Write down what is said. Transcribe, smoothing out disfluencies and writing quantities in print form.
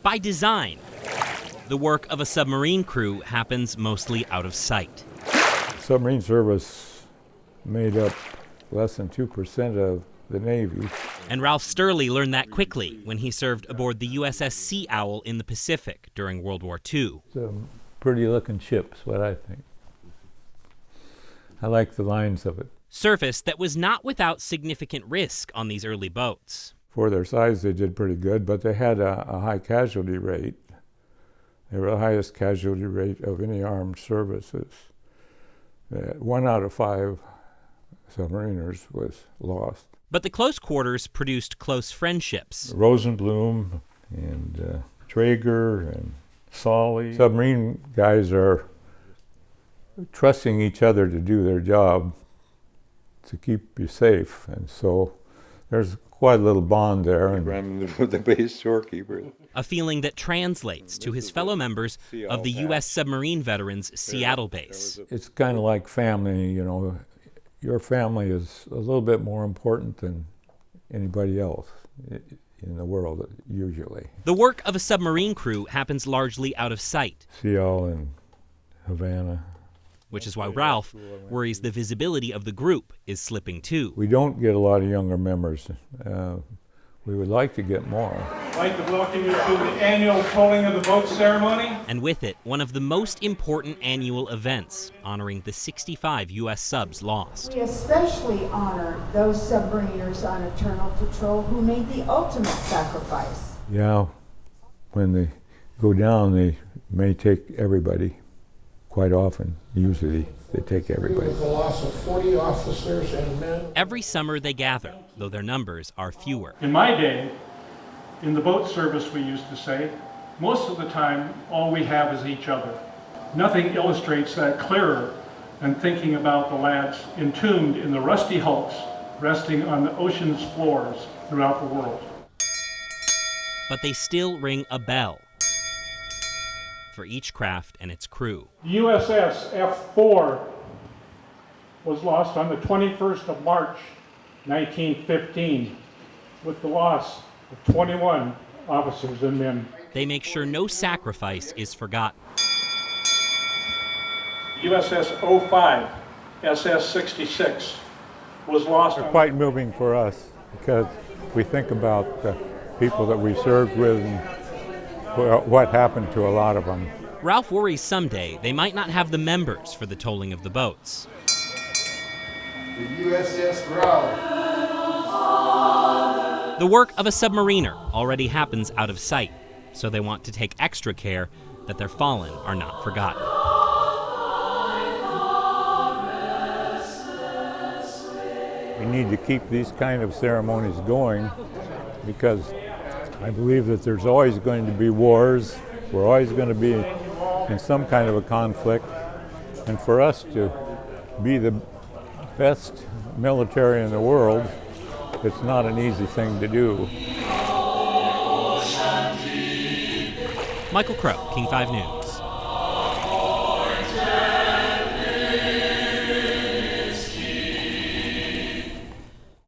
By design, the work of a submarine crew happens mostly out of sight. Submarine service made up less than 2% of the Navy. And Ralph Sturley learned that quickly when he served aboard the USS Sea Owl in the Pacific during World War II. It's a pretty looking ship, is what I think. I like the lines of it. Service that was not without significant risk on these early boats. For their size, they did pretty good, but they had a high casualty rate. They were the highest casualty rate of any armed services. 1 out of 5 submariners was lost. But the close quarters produced close friendships. Rosenblum and Traeger and Solly. Submarine guys are trusting each other to do their job to keep you safe, and so there's quite a little bond there. And the base storekeeper. A feeling that translates to his fellow members of the U.S. Submarine Veterans Seattle base. It's kind of like family, you know. Your family is a little bit more important than anybody else in the world, usually. The work of a submarine crew happens largely out of sight. Seattle and Havana. Which is why Ralph worries the visibility of the group is slipping too. We don't get a lot of younger members. We would like to get more. I'd like to welcome you to the annual tolling of the boat ceremony. And with it, one of the most important annual events, honoring the 65 U.S. subs lost. We especially honor those submariners on eternal patrol who made the ultimate sacrifice. Yeah, when they go down, they may take everybody. Quite often, usually, they take everybody. With the loss of 40 officers and men. Every summer they gather, though their numbers are fewer. In my day, in the boat service, we used to say, most of the time, all we have is each other. Nothing illustrates that clearer than thinking about the lads entombed in the rusty hulks, resting on the ocean's floors throughout the world. But they still ring a bell for each craft and its crew. The USS F4 was lost on the 21st of March, 1915, with the loss of 21 officers and men. They make sure no sacrifice is forgotten. USS 05, SS 66, was lost. They're quite moving for us because we think about the people that we served with and what happened to a lot of them. Ralph worries someday they might not have the members for the tolling of the boats. The USS Raleigh. The work of a submariner already happens out of sight, so they want to take extra care that their fallen are not forgotten. We need to keep these kind of ceremonies going because I believe that there's always going to be wars. We're always going to be in some kind of a conflict. And for us to be the best military in the world, it's not an easy thing to do. Michael Crow, King 5 News.